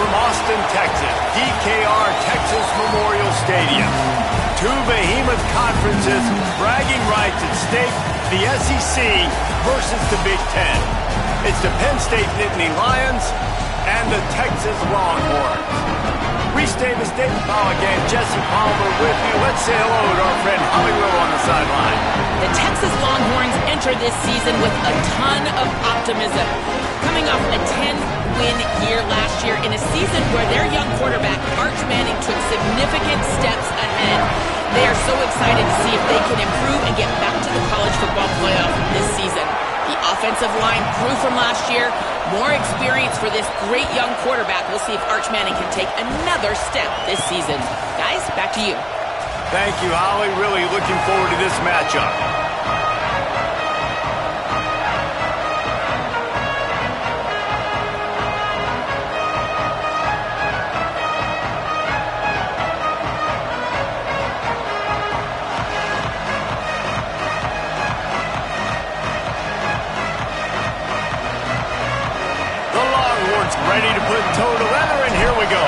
from Austin, Texas, DKR Texas Memorial Stadium. Two behemoth conferences, bragging rights at stake, the SEC versus the Big Ten. It's the Penn State Nittany Lions and the Texas Longhorns. Reese Davis, David Pollack, and Jesse Palmer with you. Let's say hello to our friend Holly Rowe on the sideline. The Texas Longhorns enter this season with a ton of optimism. Coming off a 10-win year last year in a season where their young quarterback, Arch Manning, took significant steps ahead. They are so excited to see if they can improve and get back to the college football playoff this season. The offensive line grew from last year. More experience for this great young quarterback. We'll see if Arch Manning can take another step this season. Guys, back to you. Thank you, Holly. Really looking forward to this matchup. Ready to put toe to leather, and here we go.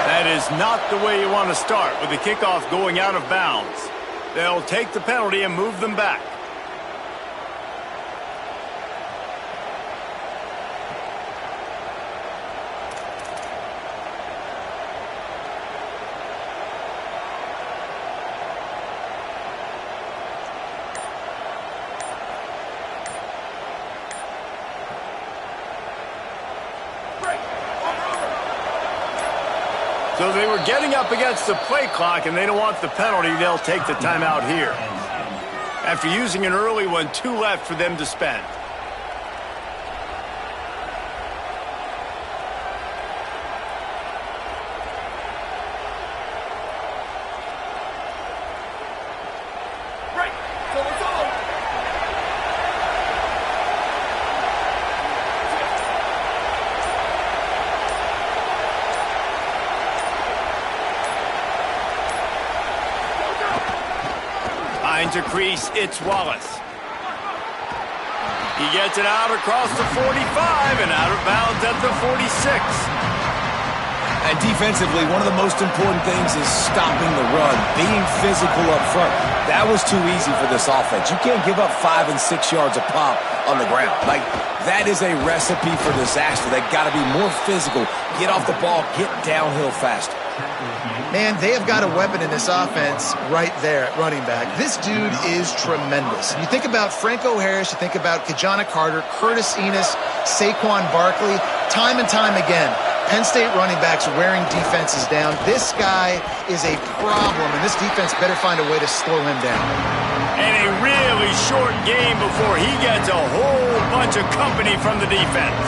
That is not the way you want to start with the kickoff going out of bounds. They'll take the penalty and move them back. So they were getting up against the play clock, and they don't want the penalty. They'll take the timeout here. After using an early one, 2 left for them to spend. To crease, it's Wallace. He gets it out across the 45 and out of bounds at the 46. And defensively, one of the most important things is stopping the run, being physical up front. That was too easy for this offense. You can't give up 5 and 6 yards a pop on the ground. Like, that is a recipe for disaster. They've got to be more physical, get off the ball, get downhill faster. Man, they have got a weapon in this offense right there at running back. This dude is tremendous. You think about Franco Harris, you think about Kajana Carter, Curtis Enos, Saquon Barkley, time and time again. Penn State running backs wearing defenses down. This guy is a problem, and this defense better find a way to slow him down. And a really short game before he gets a whole bunch of company from the defense.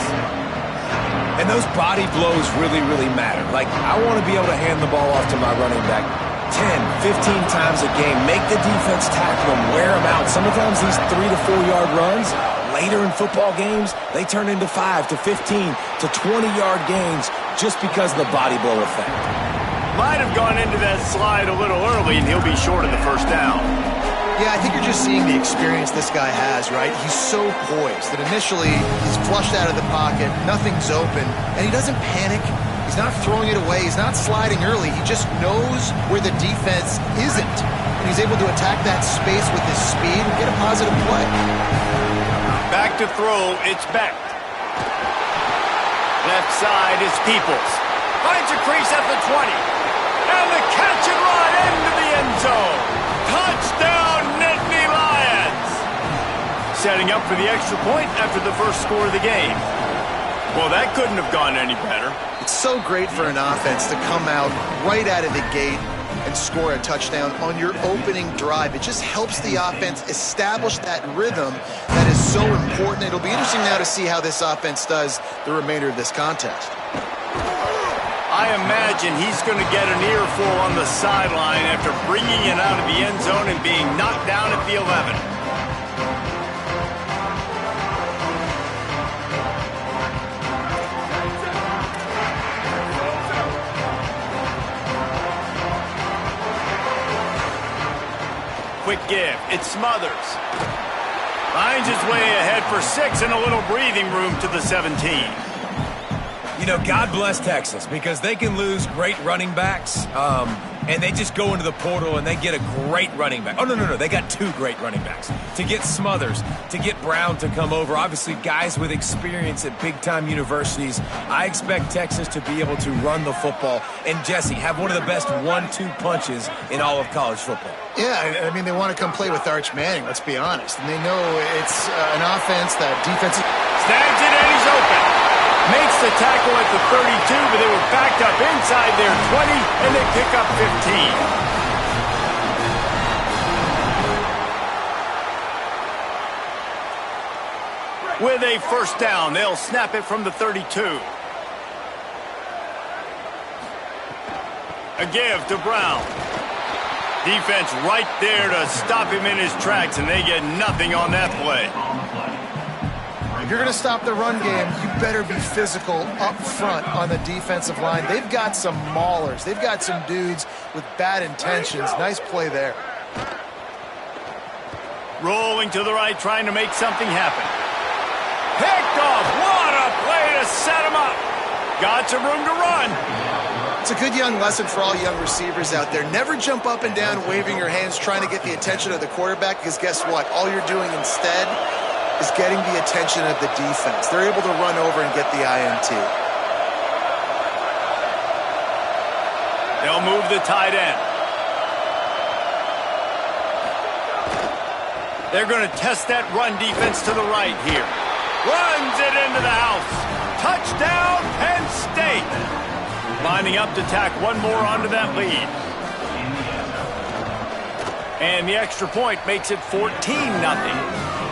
And those body blows really, really matter. Like, I want to be able to hand the ball off to my running back 10, 15 times a game. Make the defense tackle them, wear them out. Sometimes these 3 to 4 yard runs, later in football games, they turn into 5 to 15 to 20 yard gains just because of the body blow effect. Might have gone into that slide a little early, and he'll be short of the first down. Yeah, I think you're just seeing the experience this guy has, right? He's so poised that initially he's flushed out of the pocket, nothing's open, and he doesn't panic. He's not throwing it away. He's not sliding early. He just knows where the defense isn't, and he's able to attack that space with his speed and get a positive play. Back to throw, it's Beck. Left side is Peoples. Finds a crease at the 20. And the catch and run into the end zone. Touchdown, Nittany Lions! Setting up for the extra point after the first score of the game. Well, that couldn't have gone any better. It's so great for an offense to come out right out of the gate and score a touchdown on your opening drive. It just helps the offense establish that rhythm that is so important. It'll be interesting now to see how this offense does the remainder of this contest. I imagine he's going to get an earful on the sideline after bringing it out of the end zone and being knocked down at the 11. Quick give. It Smothers. Finds his way ahead for 6 and a little breathing room to the 17. You know, God bless Texas because they can lose great running backs, and they just go into the portal and they get a great running back. Oh, no. They got 2 great running backs. To get Smothers, to get Brown to come over, obviously guys with experience at big-time universities. I expect Texas to be able to run the football and, Jesse, have one of the best 1-2 punches in all of college football. Yeah, I mean, they want to come play with Arch Manning, let's be honest. And they know it's an offense that defense... Snags it and he's open. Makes the tackle at the 32, but they were backed up inside their 20, and they pick up 15. With a first down, they'll snap it from the 32. A give to Brown. Defense right there to stop him in his tracks, and they get nothing on that play. If you're going to stop the run game, you better be physical up front on the defensive line. They've got some maulers. They've got some dudes with bad intentions. Nice play there. Rolling to the right, trying to make something happen. Picked off. What a play to set him up. Got some room to run. It's a good young lesson for all young receivers out there. Never jump up and down waving your hands trying to get the attention of the quarterback, because guess what? All you're doing instead is getting the attention of the defense. They're able to run over and get the INT. They'll move the tight end. They're going to test that run defense to the right here. Runs it into the house. Touchdown, Penn State. Lining up to tack one more onto that lead. And the extra point makes it 14-0.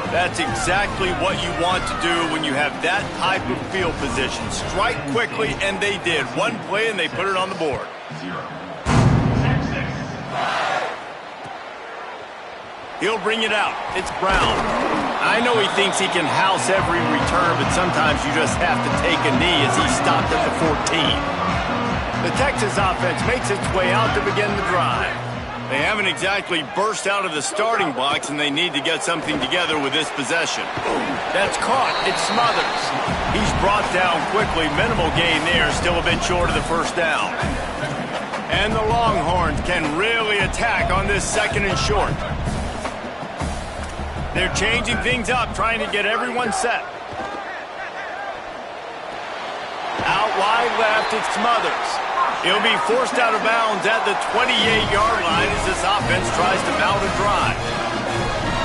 That's exactly what you want to do when you have that type of field position. Strike quickly, and they did. One play, and they put it on the board. He'll bring it out. It's Brown. I know he thinks he can house every return, but sometimes you just have to take a knee as he stopped at the 14. The Texas offense makes its way out to begin the drive. They haven't exactly burst out of the starting blocks, and they need to get something together with this possession. That's caught. It's Smothers. He's brought down quickly. Minimal gain there, still a bit short of the first down. And the Longhorns can really attack on this 2nd and short. They're changing things up, trying to get everyone set. Out wide left, it's Smothers. He'll be forced out of bounds at the 28-yard line as this offense tries to mount a drive.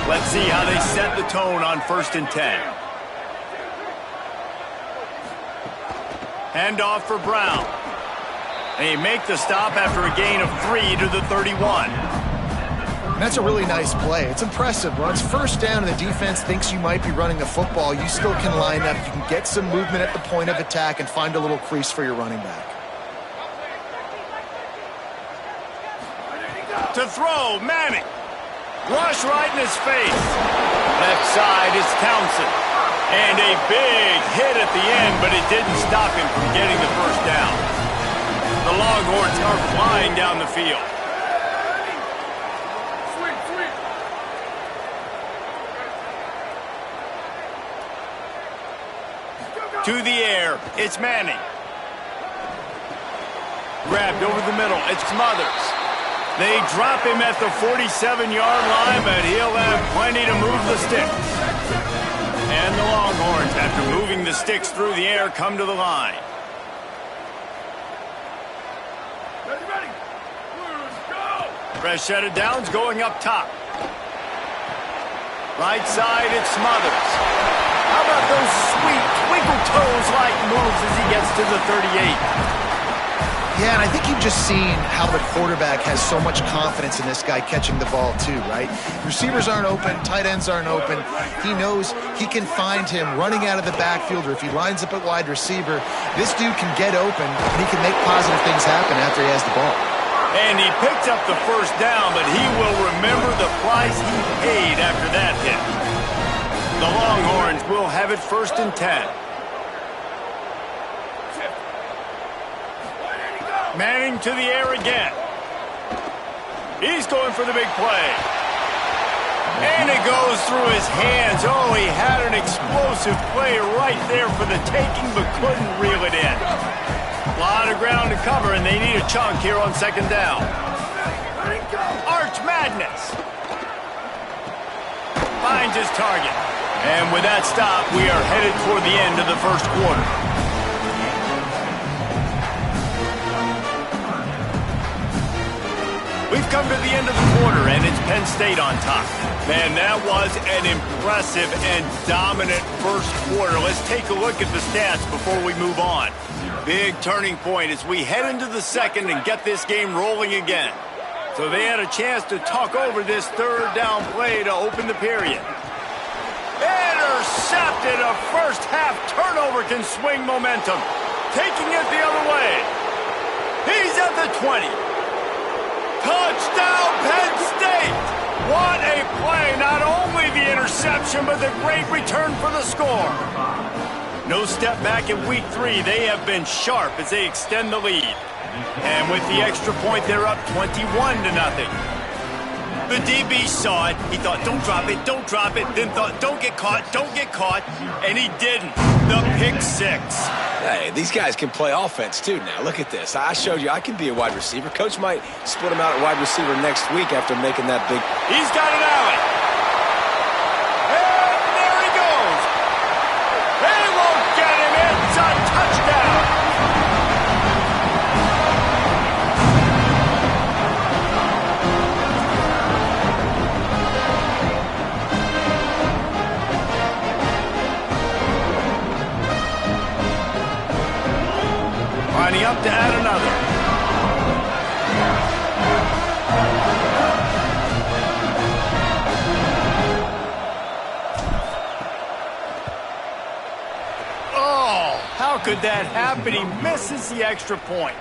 Let's see how they set the tone on 1st and 10. Handoff for Brown. They make the stop after a gain of 3 to the 31. And that's a really nice play. It's impressive. When it's first down and the defense thinks you might be running the football, you still can line up. You can get some movement at the point of attack and find a little crease for your running back. To throw, Manning. Rush right in his face. Left side is Townsend. And a big hit at the end, but it didn't stop him from getting the first down. The Longhorns are flying down the field. To the air, it's Manning. Grabbed over the middle, it's Smothers. They drop him at the 47-yard line, but he'll have plenty to move the sticks. And the Longhorns, after moving the sticks through the air, come to the line. Ready. Let's go. Fresh set of downs going up top. Right side, it's Smothers. How about those sweet twinkle toes-like moves as he gets to the 38? Yeah, and I think you've just seen how the quarterback has so much confidence in this guy catching the ball too, right? Receivers aren't open, tight ends aren't open. He knows he can find him running out of the backfield, or if he lines up at wide receiver, this dude can get open and he can make positive things happen after he has the ball. And he picked up the first down, but he will remember the price he paid after that hit. The Longhorns will have it 1st and 10. Manning to the air again. He's going for the big play. And it goes through his hands. Oh, he had an explosive play right there for the taking, but couldn't reel it in. A lot of ground to cover, and they need a chunk here on second down. Arch Madness. Finds his target. And with that stop, we are headed toward the end of the first quarter. We've come to the end of the quarter, and it's Penn State on top. Man, that was an impressive and dominant first quarter. Let's take a look at the stats before we move on. Big turning point as we head into the second and get this game rolling again. So they had a chance to talk over this third down play to open the period. Intercepted. A first half turnover can swing momentum. Taking it the other way. He's at the 20. Touchdown, Penn State! What a play. Not only the interception, but the great return for the score. No step back in week 3. They have been sharp as they extend the lead. And with the extra point, they're up 21-0. The DB saw it. He thought, don't drop it, don't drop it. Then thought, don't get caught, don't get caught. And he didn't. The pick 6. Hey, these guys can play offense, too, now. Look at this. I showed you I can be a wide receiver. Coach might split him out at wide receiver next week after making that big... He's got an alley. And there he goes. They won't get him. It's a touchdown. Lining up to add another. Oh, how could that happen? He misses the extra point.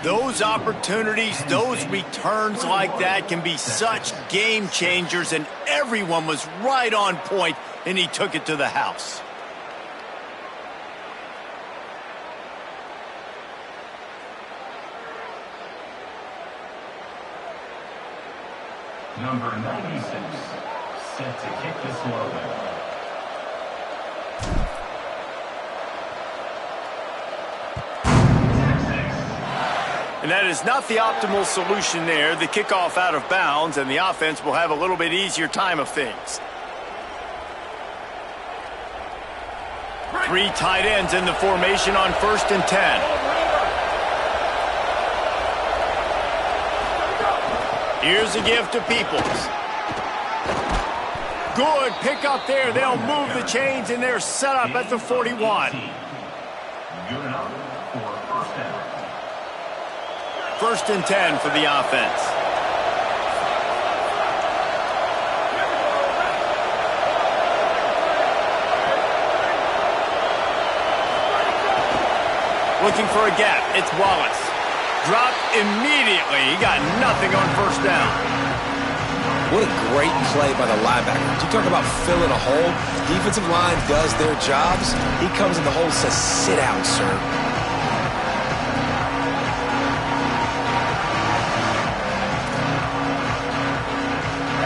Those opportunities, those returns like that can be such game changers, and everyone was right on point, and he took it to the house. Number 96, set to kick this one away. And that is not the optimal solution there. The kickoff out of bounds, and the offense will have a little bit easier time of things. 3 tight ends in the formation on 1st and 10. Here's a gift to Peoples. Good pick up there. They'll move the chains, and they're set up at the 41. Good enough for first down. 1st and 10 for the offense. Looking for a gap. It's Wallace. Dropped immediately. He got nothing on 1st down. What a great play by the linebacker. You talk about filling a hole. Defensive line does their jobs. He comes in the hole and says, sit down, sir.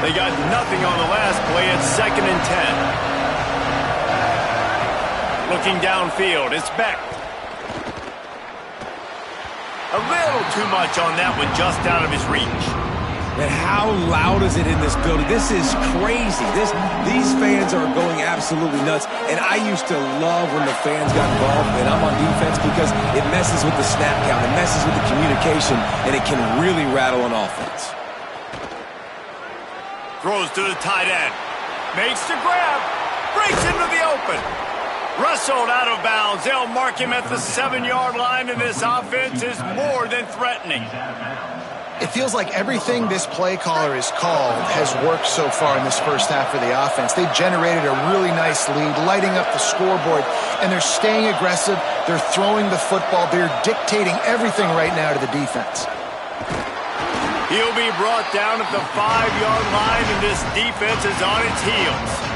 They got nothing on the last play. It's 2nd and 10. Looking downfield. It's Beck. A little too much on that one, just out of his reach. And how loud is it in this building? This is crazy. These fans are going absolutely nuts. And I used to love when the fans got involved, and I'm on defense, because it messes with the snap count, it messes with the communication, and it can really rattle an offense. Throws to the tight end. Makes the grab. Breaks into the open. Wrestled out of bounds. They'll mark him at the 7-yard line, and this offense is more than threatening. It feels like everything this play caller has called has worked so far in this first half for the offense. They've generated a really nice lead, lighting up the scoreboard, and they're staying aggressive. They're throwing the football. They're dictating everything right now to the defense. He'll be brought down at the 5-yard line, and this defense is on its heels.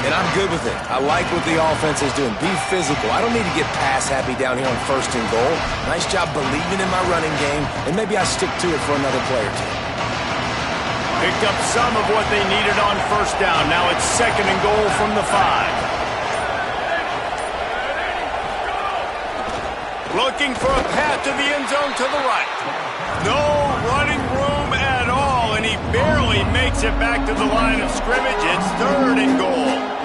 And I'm good with it. I like what the offense is doing. Be physical. I don't need to get pass happy down here on 1st and goal. Nice job believing in my running game, and maybe I stick to it for another play or two. Picked up some of what they needed on first down. Now it's 2nd and goal from the 5. Looking for a path to the end zone to the right. No running room at all, and he barely makes it back to the line of scrimmage. It's 3rd and goal.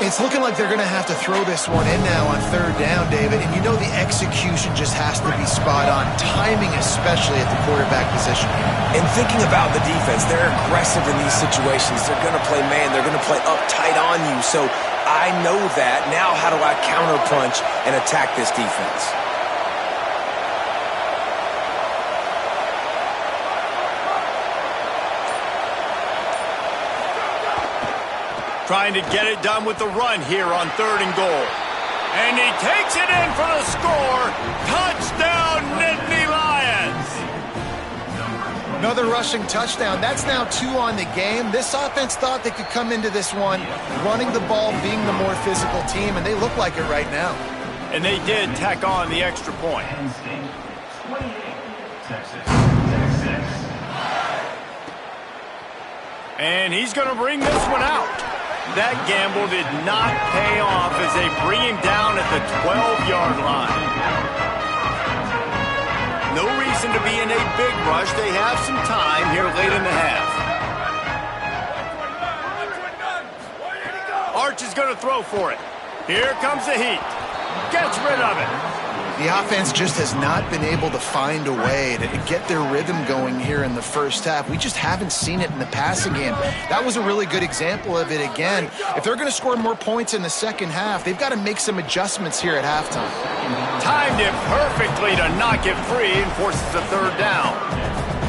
It's looking like they're going to have to throw this one in now on 3rd down, David. And you know the execution just has to be spot on. Timing especially at the quarterback position. And thinking about the defense, they're aggressive in these situations. They're going to play man. They're going to play up tight on you. So I know that. Now how do I counterpunch and attack this defense? Trying to get it done with the run here on 3rd and goal. And he takes it in for the score. Touchdown, Nittany Lions. Another rushing touchdown. That's now 2 on the game. This offense thought they could come into this one running the ball, being the more physical team, and they look like it right now. And they did tack on the extra point. Penn State 28, Texas 36. And he's going to bring this one out. That gamble did not pay off as they bring him down at the 12-yard line. No reason to be in a big rush. They have some time here late in the half. Arch is going to throw for it. Here comes the heat. Gets rid of it. The offense just has not been able to find a way to get their rhythm going here in the first half. We just haven't seen it in the passing game. That was a really good example of it again. If they're going to score more points in the second half, they've got to make some adjustments here at halftime. Timed it perfectly to knock it free and forces a 3rd down.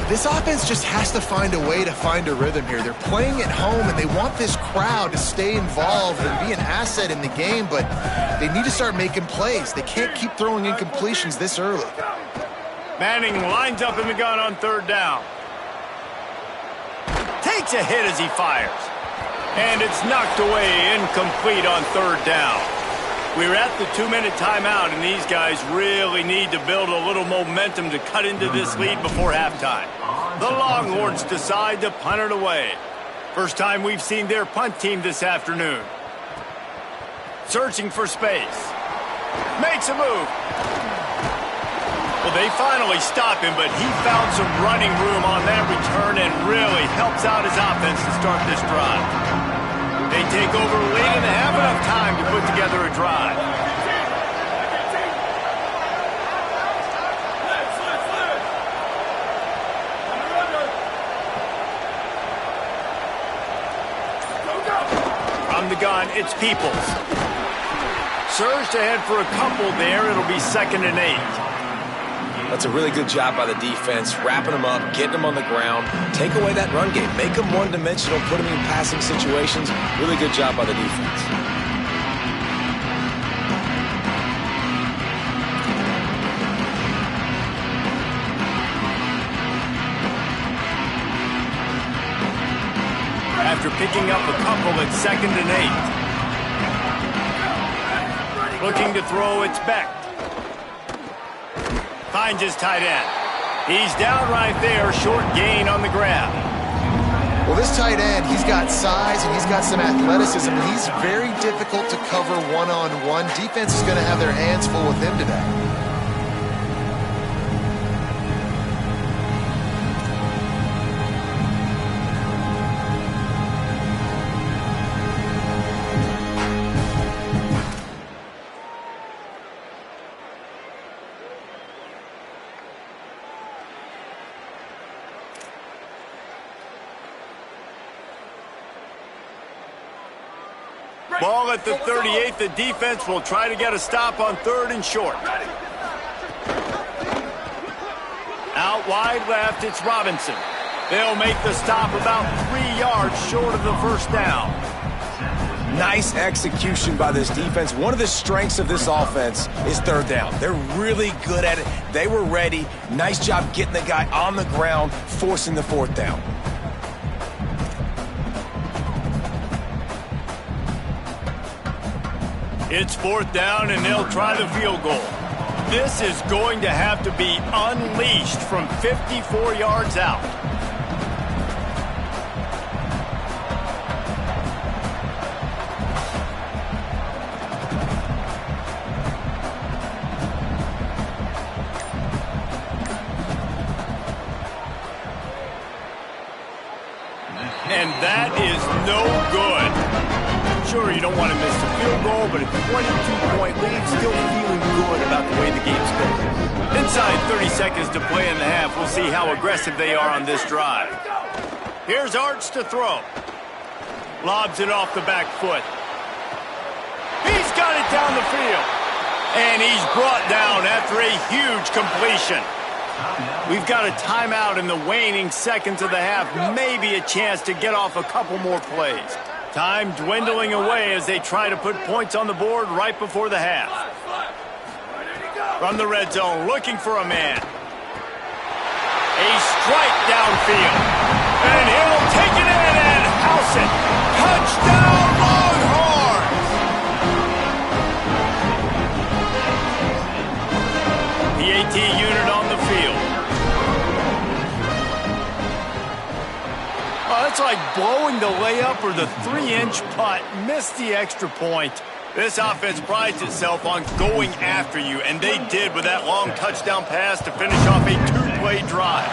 This offense just has to find a way to find a rhythm here. They're playing at home, and they want this crowd to stay involved and be an asset in the game, but they need to start making plays. They can't keep throwing incompletions this early. Manning lines up in the gun on 3rd down. Takes a hit as he fires. And it's knocked away, incomplete on 3rd down. We're at the 2-minute timeout, and these guys really need to build a little momentum to cut into this lead before halftime. The Longhorns decide to punt it away. First time we've seen their punt team this afternoon. Searching for space. Makes a move. Well, they finally stop him, but he found some running room on that return and really helps out his offense to start this drive. They take over late in the half, enough time to put together a drive. From the gun, it's Peoples. Surged ahead for a couple there. It'll be 2nd and 8. That's a really good job by the defense, wrapping them up, getting them on the ground, take away that run game, make them one-dimensional, put them in passing situations. Really good job by the defense. After picking up a couple, it's 2nd and 8. Looking to throw, it's Beck. Finds his tight end. He's down right there, short gain on the grab. Well, this tight end, he's got size and he's got some athleticism, and he's very difficult to cover one-on-one. Defense is going to have their hands full with him today. Ball at the 38. The defense will try to get a stop on 3rd and short. Out wide left, it's Robinson. They'll make the stop about 3 yards short of the first down. Nice execution by this defense. One of the strengths of this offense is 3rd down. They're really good at it. They were ready. Nice job getting the guy on the ground, forcing the 4th down. It's 4th down, and they'll try the field goal. This is going to have to be unleashed from 54 yards out. that is no good. Sure, you don't want to miss the field goal, but a 22-point lead, still feeling good about the way the game's going. Inside 30 seconds to play in the half. We'll see how aggressive they are on this drive. Here's Arch to throw. Lobs it off the back foot. He's got it down the field. And he's brought down after a huge completion. We've got a timeout in the waning seconds of the half. Maybe a chance to get off a couple more plays. Time dwindling away as they try to put points on the board right before the half. From the red zone, looking for a man. A strike downfield. And he'll take it in and house it. Touchdown, Longhorns! PAT unit on the field. Oh, that's like blowing the layup or the 3-inch putt. Missed the extra point. This offense prides itself on going after you, and they did with that long touchdown pass to finish off a 2-play drive.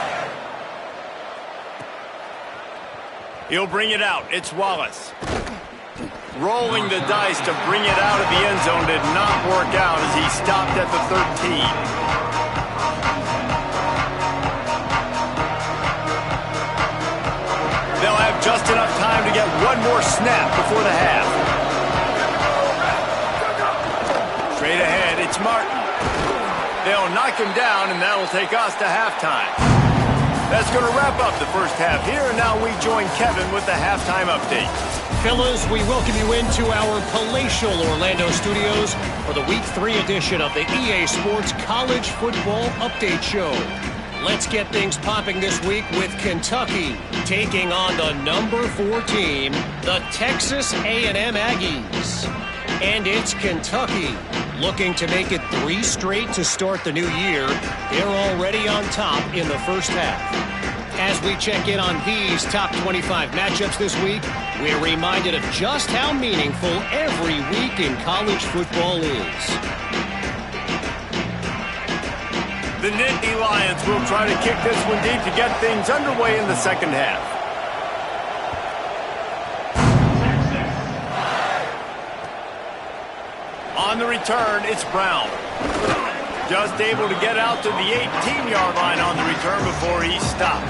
He'll bring it out. It's Wallace. Rolling the dice to bring it out of the end zone did not work out as he stopped at the 13. They'll have just enough time to get one more snap before the half. Straight ahead, it's Martin. They'll knock him down, and that'll take us to halftime. That's going to wrap up the first half here, and now we join Kevin with the halftime update. Fellas, we welcome you into our palatial Orlando studios for the Week 3 edition of the EA Sports College Football Update Show. Let's get things popping this week with Kentucky taking on the number 4 team, the Texas A&M Aggies. And it's Kentucky looking to make it 3 straight to start the new year. They're already on top in the first half. As we check in on these top 25 matchups this week, we're reminded of just how meaningful every week in college football is. The Nittany Lions will try to kick this one deep to get things underway in the second half. On the return, it's Brown. Just able to get out to the 18-yard line on the return before he stopped.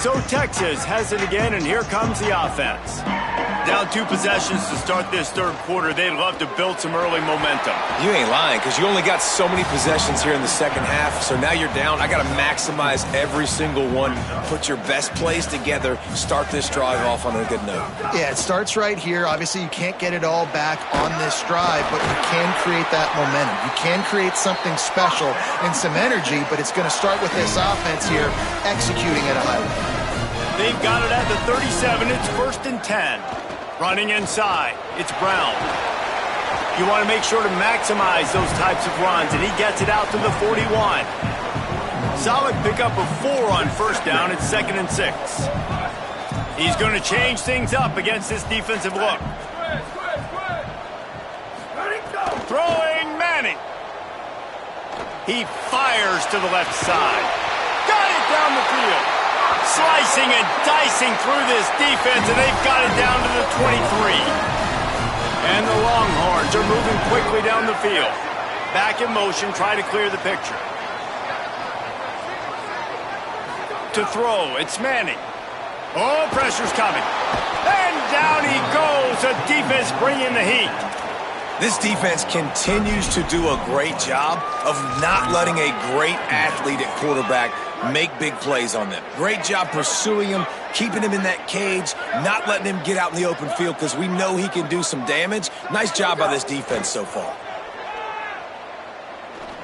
So Texas has it again, and here comes the offense. Down 2 possessions to start this third quarter. They'd love to build some early momentum. You ain't lying, because you only got so many possessions here in the second half, so now you're down. I got to maximize every single one. Put your best plays together. Start this drive off on a good note. Yeah, it starts right here. Obviously, you can't get it all back on this drive, but you can create that momentum. You can create something special and some energy, but it's going to start with this offense here executing at a high level. They've got it at the 37. It's 1st and 10. Running inside, it's Brown. You want to make sure to maximize those types of runs, and he gets it out to the 41. Solid pickup of 4 on first down. It's 2nd and 6. He's going to change things up against this defensive look. Throwing Manning. He fires to the left side. Got it down the field. Slicing and dicing through this defense, and they've got it down to the 23. And the Longhorns are moving quickly down the field. Back in motion, try to clear the picture. To throw, it's Manning. Oh, pressure's coming. And down he goes. The defense bringing the heat. This defense continues to do a great job of not letting a great athlete at quarterback make big plays on them. Great job pursuing him, keeping him in that cage, not letting him get out in the open field because we know he can do some damage. Nice job by this defense so far.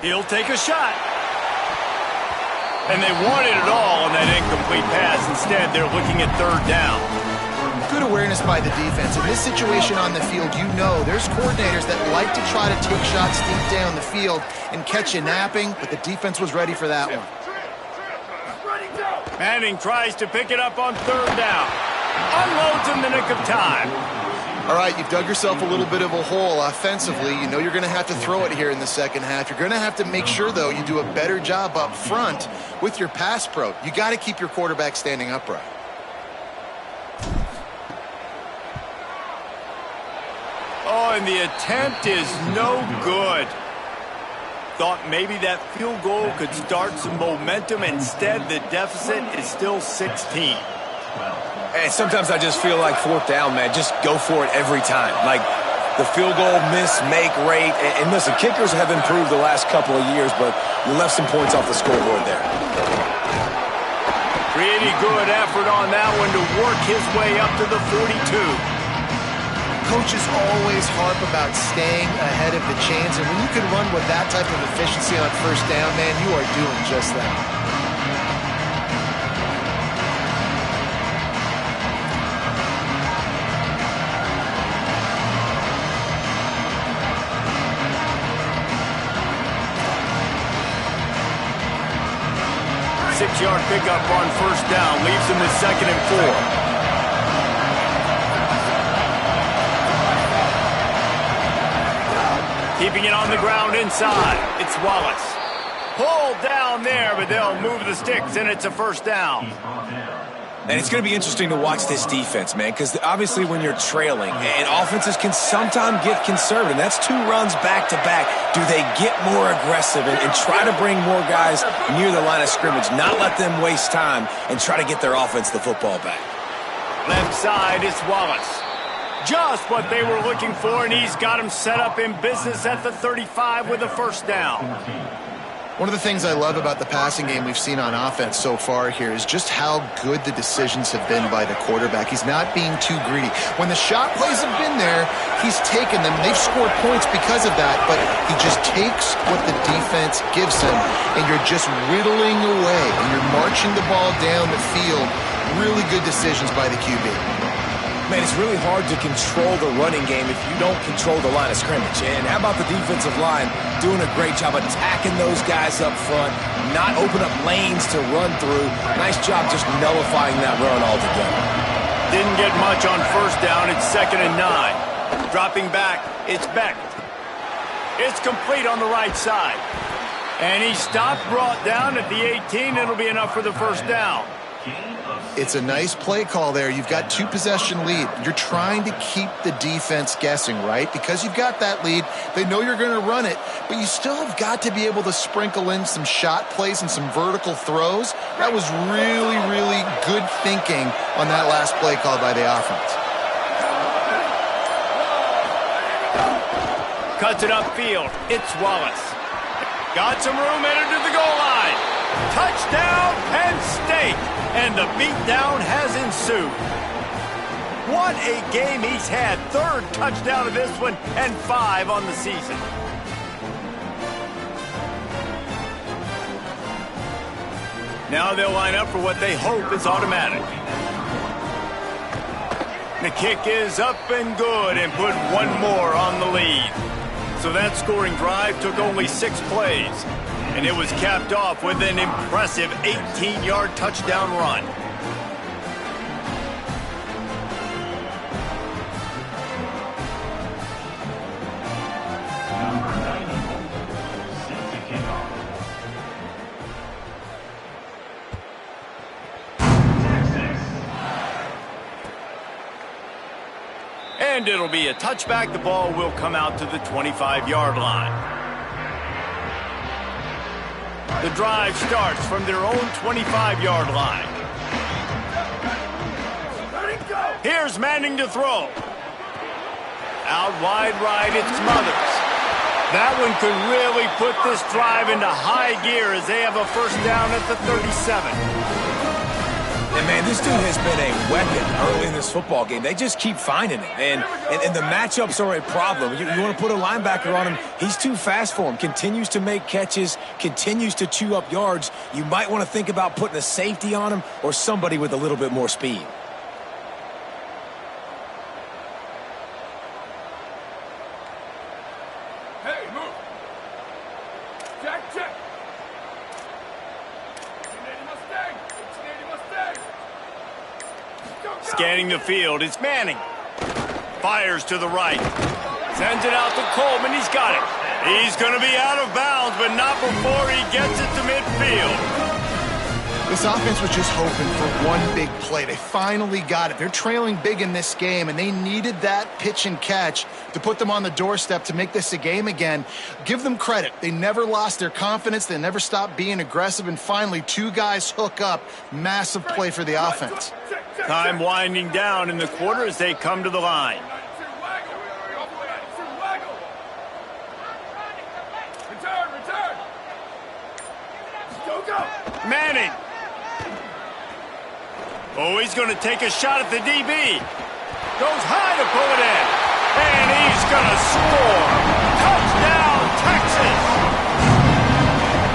He'll take a shot. And they wanted it all on that incomplete pass. Instead, they're looking at 3rd down. Good awareness by the defense. In this situation on the field, you know there's coordinators that like to try to take shots deep down the field and catch you napping, but the defense was ready for that one. Manning tries to pick it up on 3rd down. Unloads in the nick of time. All right, you've dug yourself a little bit of a hole offensively. You know you're going to have to throw it here in the second half. You're going to have to make sure, though, you do a better job up front with your pass pro. You got to keep your quarterback standing upright. Oh, and the attempt is no good. Thought maybe that field goal could start some momentum. Instead, the deficit is still 16. And sometimes I just feel like fourth down, man. Just go for it every time. Like the field goal miss-make rate. And listen, kickers have improved the last couple of years, but you left some points off the scoreboard there. Pretty good effort on that one to work his way up to the 42. Coaches always harp about staying ahead of the chains, and when you can run with that type of efficiency on first down, man, you are doing just that. 6-yard pickup on first down. Leaves him with 2nd and 4. Keeping it on the ground inside. It's Wallace. Pulled down there, but they'll move the sticks, and it's a first down. And it's going to be interesting to watch this defense, man, because obviously when you're trailing, and offenses can sometimes get conservative. That's 2 runs back-to-back. Do they get more aggressive and try to bring more guys near the line of scrimmage, not let them waste time, and try to get their offense the football back? Left side is Wallace. Just what they were looking for, and he's got him set up in business at the 35 with a first down. One of the things I love about the passing game we've seen on offense so far here is just how good the decisions have been by the quarterback. He's not being too greedy. When the shot plays have been there, he's taken them. They've scored points because of that, but he just takes what the defense gives him, and you're just whittling away, and you're marching the ball down the field. Really good decisions by the QB. Man, it's really hard to control the running game if you don't control the line of scrimmage. And how about the defensive line doing a great job attacking those guys up front, not open up lanes to run through. Nice job just nullifying that run altogether. Didn't get much on first down. It's 2nd and 9. Dropping back, it's Beck. It's complete on the right side. And he stopped, brought down at the 18. It'll be enough for the first down. It's a nice play call there. You've got 2-possession lead. You're trying to keep the defense guessing, right? Because you've got that lead. They know you're going to run it, but you still have got to be able to sprinkle in some shot plays and some vertical throws. That was really, really good thinking on that last play call by the offense. Cuts it upfield. It's Wallace. Got some room, headed to the goal line. Touchdown, Penn State. And the beatdown has ensued. What a game he's had. 3rd touchdown of this one and 5 on the season. Now they'll line up for what they hope is automatic. The kick is up and good and put one more on the lead. So that scoring drive took only 6 plays. And it was capped off with an impressive 18-yard touchdown run. And it'll be a touchback. The ball will come out to the 25-yard line. The drive starts from their own 25-yard line. Here's Manning to throw. Out wide right, it's Smothers. That one could really put this drive into high gear as they have a first down at the 37. And, man, this dude has been a weapon early in this football game. They just keep finding him. And the matchups are a problem. You want to put a linebacker on him, he's too fast for him. Continues to make catches, continues to chew up yards. You might want to think about putting a safety on him or somebody with a little bit more speed. Hey, move. Jack, check. Scanning the field, it's Manning. Fires to the right. Sends it out to Coleman. He's got it. He's going to be out of bounds, but not before he gets it to midfield. This offense was just hoping for one big play. They finally got it. They're trailing big in this game, and they needed that pitch and catch to put them on the doorstep to make this a game again. Give them credit. They never lost their confidence. They never stopped being aggressive, and finally, two guys hook up. Massive play for the offense. Time winding down in the quarter as they come to the line. Return. Manning. Oh, he's going to take a shot at the DB. Goes high to pull it in. And he's going to score. Touchdown, Texas.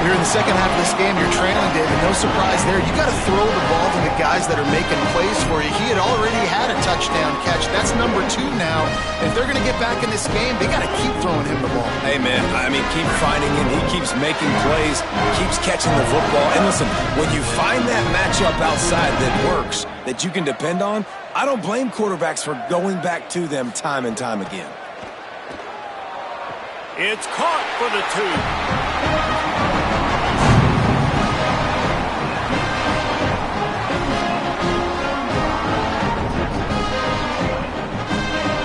Here in the second half of this game, you're trailing, David. No surprise there. You got to throw the ball to the guys that are making plays for you. He had already had a touchdown catch. That's number 2 now. And if they're going to get back in this game, they got to keep throwing him the ball. Hey, man, I mean, keep finding him. He keeps making plays, keeps catching the football. And listen, when you find that matchup outside that works, that you can depend on, I don't blame quarterbacks for going back to them time and time again. It's caught for the 2.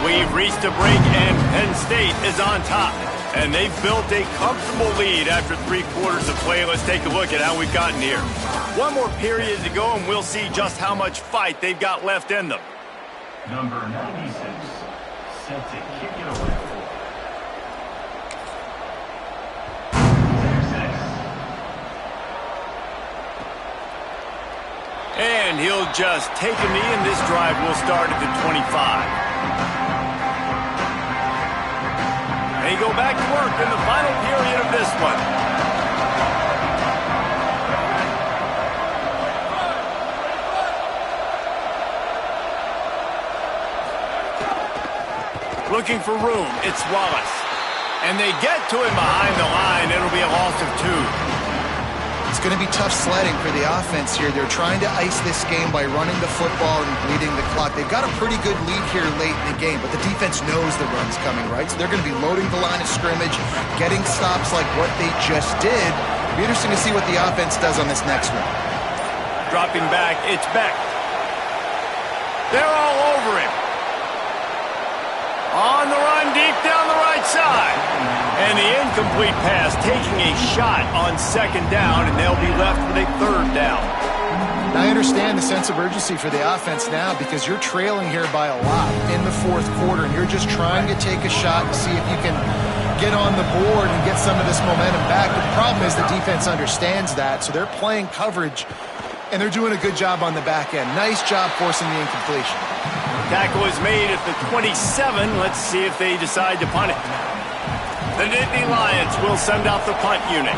We've reached a break, and Penn State is on top. And they've built a comfortable lead after 3 quarters of play. Let's take a look at how we've gotten here. One more period to go, and we'll see just how much fight they've got left in them. Number 96, set to kick it away. And he'll just take a knee, and this drive will start at the 25. They go back to work in the final period of this one. Looking for room, it's Wallace. And they get to him behind the line. It'll be a loss of 2. It's going to be tough sledding for the offense here. They're trying to ice this game by running the football and bleeding the clock. They've got a pretty good lead here late in the game, but the defense knows the run's coming, right? So they're going to be loading the line of scrimmage, getting stops like what they just did. It'll be interesting to see what the offense does on this next one. Dropping back, it's Beck. They're all over him. On the run, deep down the right side. And the incomplete pass, taking a shot on 2nd down, and they'll be left with a 3rd down. Now, I understand the sense of urgency for the offense now because you're trailing here by a lot in the 4th quarter, and you're just trying to take a shot and see if you can get on the board and get some of this momentum back. But the problem is the defense understands that, so they're playing coverage, and they're doing a good job on the back end. Nice job forcing the incompletion. Tackle is made at the 27. Let's see if they decide to punt it. The Nittany Lions will send out the punt unit.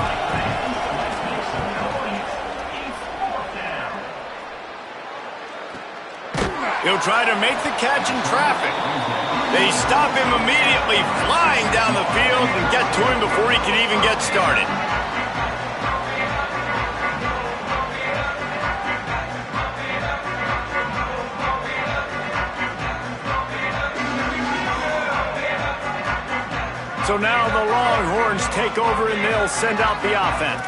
He'll try to make the catch in traffic. They stop him immediately, flying down the field, and get to him before he can even get started. So now the Longhorns take over, and they'll send out the offense.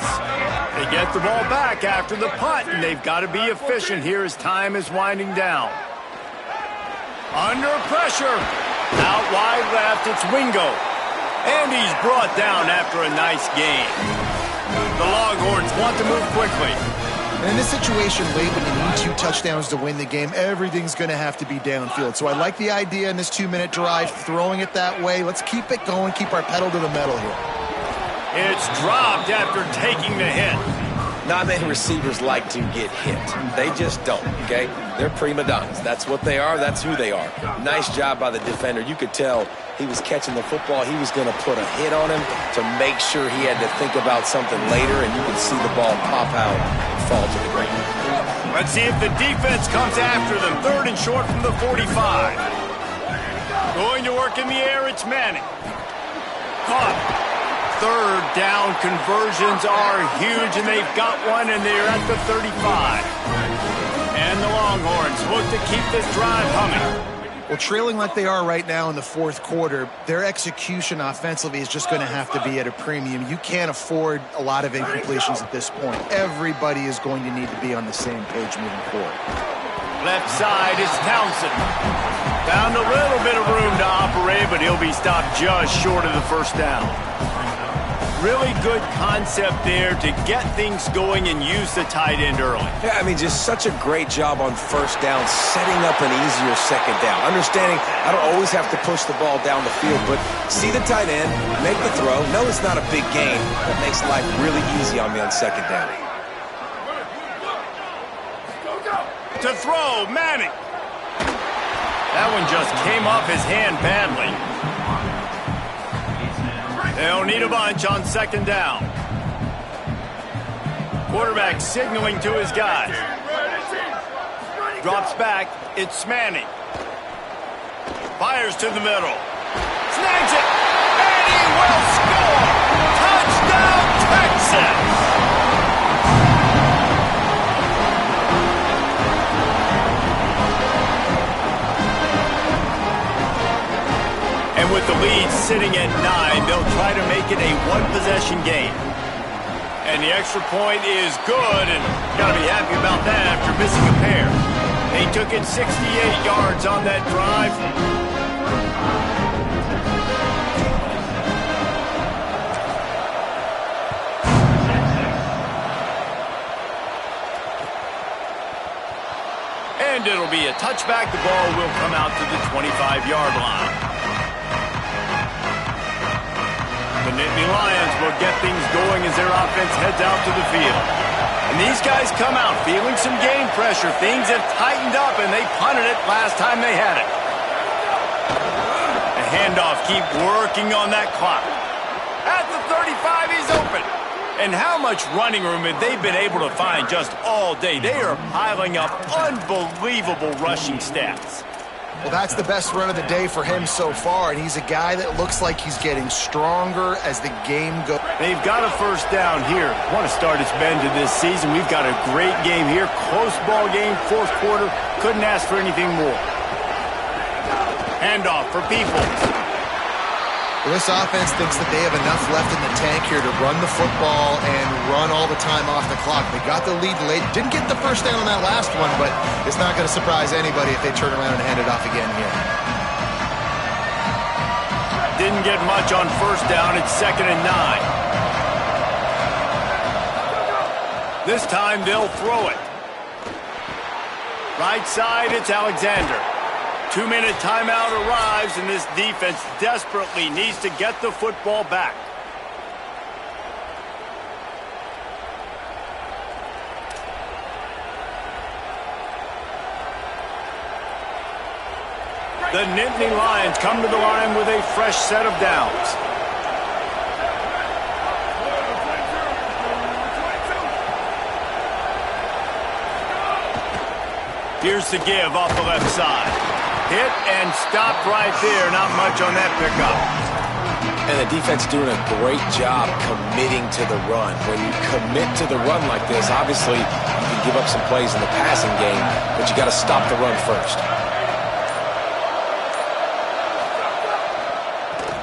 They get the ball back after the punt, and they've got to be efficient here as time is winding down. Under pressure. Out wide left, it's Wingo. And he's brought down after a nice gain. The Longhorns want to move quickly. And in this situation late when you need 2 touchdowns to win the game, everything's going to have to be downfield. So I like the idea in this 2-minute drive, throwing it that way. Let's keep it going, keep our pedal to the metal here. It's dropped after taking the hit. Not many receivers like to get hit. They just don't, okay? They're prima donnas. That's what they are. That's who they are. Nice job by the defender. You could tell he was catching the football. He was going to put a hit on him to make sure he had to think about something later, and you could see the ball pop out and fall to the ground. Let's see if the defense comes after them. 3rd and short from the 45. Going to work in the air, it's Manning. Caught. 3rd down conversions are huge, and they've got one, and they're at the 35. And the Longhorns look to keep this drive humming. Well, trailing like they are right now in the fourth quarter, their execution offensively is just going to have to be at a premium. You can't afford a lot of incompletions at this point. Everybody is going to need to be on the same page moving forward. Left side is Townsend. Found a little bit of room to operate, but he'll be stopped just short of the first down. Really good concept there to get things going and use the tight end early. Yeah, I mean, just such a great job on first down, setting up an easier second down. Understanding I don't always have to push the ball down the field, but see the tight end, make the throw. No, it's not a big gain. That makes life really easy on me on second down. To throw, Manning. That one just came off his hand badly. They'll need a bunch on second down. Quarterback signaling to his guys. Drops back. It's Manning. Fires to the middle. Snags it. And he will score. Touchdown, Texas. And with the lead sitting at 9, they'll try to make it a one-possession game. And the extra point is good, and got to be happy about that after missing a pair. They took it 68 yards on that drive. And it'll be a touchback. The ball will come out to the 25-yard line. The Nittany Lions will get things going as their offense heads out to the field. And these guys come out feeling some game pressure. Things have tightened up, and they punted it last time they had it. The handoff, keep working on that clock. At the 35, he's open. And how much running room have they been able to find just all day? They are piling up unbelievable rushing stats. Well, that's the best run of the day for him so far, and he's a guy that looks like he's getting stronger as the game goes. They've got a first down here. Want to start its bend to this season. We've got a great game here. Close ball game, fourth quarter. Couldn't ask for anything more. Handoff for Peoples. Well, this offense thinks that they have enough left in the tank here to run the football and run all the time off the clock. They got the lead late. Didn't get the first down on that last one, but it's not going to surprise anybody if they turn around and hand it off again here. Didn't get much on first down. It's 2nd and 9. This time they'll throw it. Right side, it's Alexander. 2-minute timeout arrives, and this defense desperately needs to get the football back. The Nittany Lions come to the line with a fresh set of downs. Here's the give off the left side. Hit and stopped right there. Not much on that pickup. And the defense doing a great job committing to the run. When you commit to the run like this, obviously you can give up some plays in the passing game, but you got to stop the run first.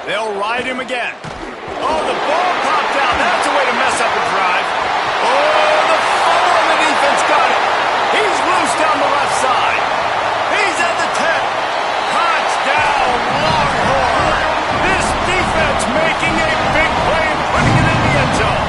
They'll ride him again. Oh, the ball popped out. That's a way to mess up a drive. Oh, the fumble on the defense got it. He's loose down the left side. He's at the 10. Touchdown, Longhorn. This defense making a big play and putting it in the end zone.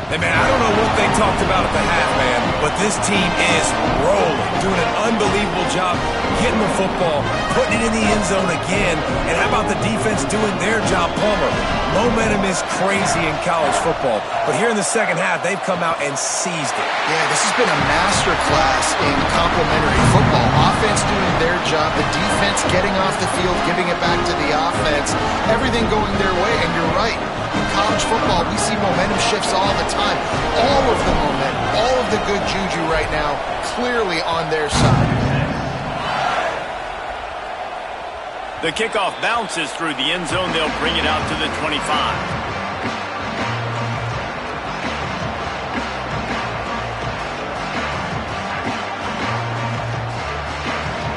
Hey, man, I don't know what they talked about at the half, man, but this team is rolling, doing an unbelievable job getting the football, putting it in the end zone again, and how about the defense doing their job, Palmer? Momentum is crazy in college football, but here in the second half, they've come out and seized it. Yeah, this has been a master class in complementary football. Offense doing their job, the defense getting off the field, giving it back to the offense, everything going their way, and you're right. In college football, we see momentum shifts all the time. All of the momentum, all of the good juju right now, clearly on their side. The kickoff bounces through the end zone. They'll bring it out to the 25.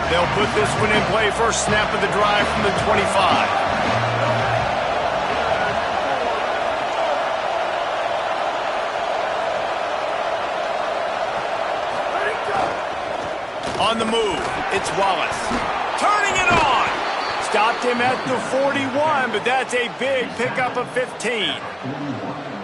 They'll put this one in play. First snap of the drive from the 25. On the move, it's Wallace. Turning it on. Stopped him at the 41, but that's a big pickup of 15.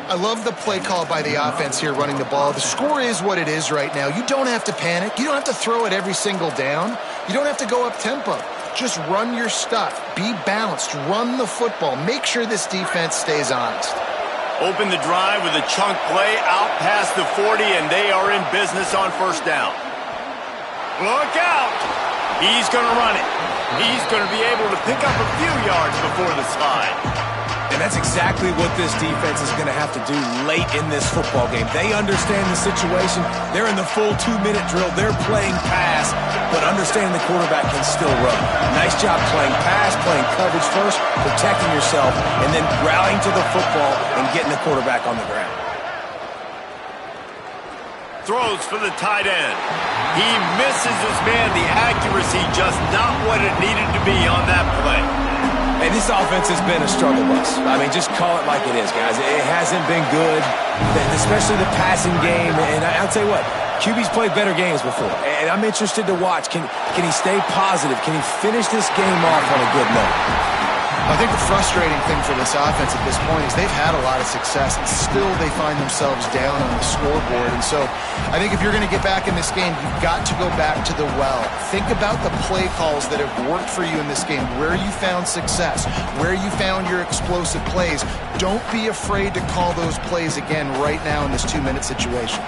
I love the play call by the offense here running the ball. The score is what it is right now. You don't have to panic. You don't have to throw it every single down. You don't have to go up tempo. Just run your stuff. Be balanced. Run the football. Make sure this defense stays honest. Open the drive with a chunk play out past the 40, and they are in business on first down. Look out! He's going to run it. He's going to be able to pick up a few yards before the slide. And that's exactly what this defense is going to have to do late in this football game. They understand the situation. They're in the full 2-minute drill. They're playing pass, but understanding the quarterback can still run. Nice job playing pass, playing coverage first, protecting yourself, and then rallying to the football and getting the quarterback on the ground. Throws for the tight end. He misses his man. The accuracy just not what it needed to be on that play. And this offense has been a struggle bus. I mean, just call it like it is, guys. It hasn't been good, especially the passing game. And I'll tell you what, QB's played better games before. And I'm interested to watch. Can he stay positive? Can he finish this game off on a good note? I think the frustrating thing for this offense at this point is they've had a lot of success, and still they find themselves down on the scoreboard. And so I think if you're going to get back in this game, you've got to go back to the well. Think about the play calls that have worked for you in this game, where you found success, where you found your explosive plays. Don't be afraid to call those plays again right now in this 2-minute situation.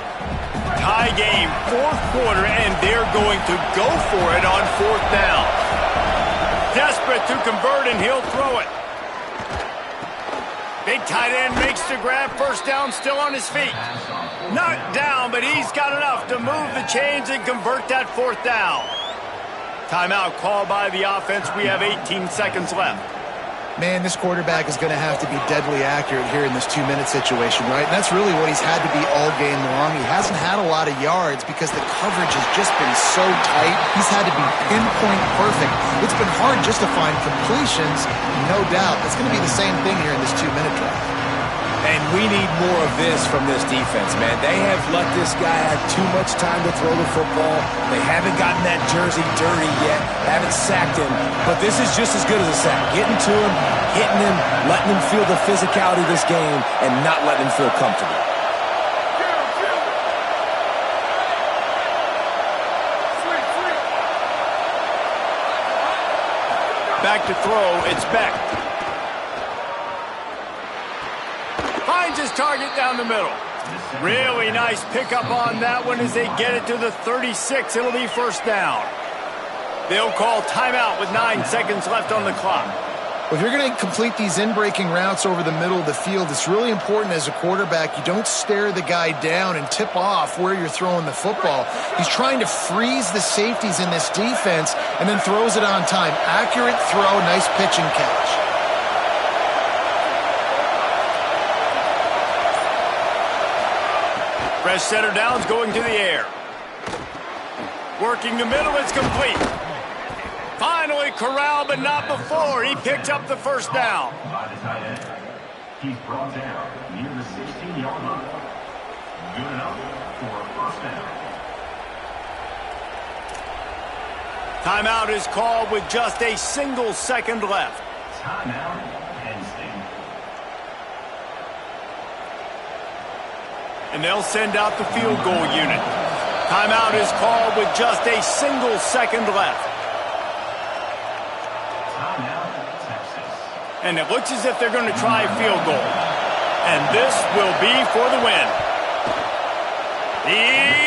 Tie game, fourth quarter, and they're going to go for it on fourth down. Desperate to convert, and he'll throw it. Big tight end makes the grab. First down, still on his feet. Knocked down, but he's got enough to move the chains and convert that fourth down. Timeout called by the offense. We have 18 seconds left. Man, this quarterback is going to have to be deadly accurate here in this 2-minute situation, right? And that's really what he's had to be all game long. He hasn't had a lot of yards because the coverage has just been so tight. He's had to be pinpoint perfect. It's been hard just to find completions, no doubt. It's going to be the same thing here in this 2-minute drive. And we need more of this from this defense, man. They have let this guy have too much time to throw the football. They haven't gotten that jersey dirty yet, haven't sacked him. But this is just as good as a sack. Getting to him, hitting him, letting him feel the physicality of this game, and not letting him feel comfortable. Back to throw, it's Beck. Finds his target down the middle. Really nice pickup on that one as they get it to the 36. It'll be first down. They'll call timeout with 9 seconds left on the clock. Well, if you're going to complete these in-breaking routes over the middle of the field, it's really important as a quarterback you don't stare the guy down and tip off where you're throwing the football. He's trying to freeze the safeties in this defense and then throws it on time. Accurate throw, nice pitch and catch. Fresh center downs going to the air. Working the middle, it's complete. Finally corralled, but not before. He picked up the first down. He's brought down near the 16-yard line. Good enough for a first down. Timeout is called with just a single second left. Timeout, Penn State. And they'll send out the field goal unit. Timeout is called with just a single second left. Timeout, Texas. And it looks as if they're going to try a field goal. And this will be for the win. He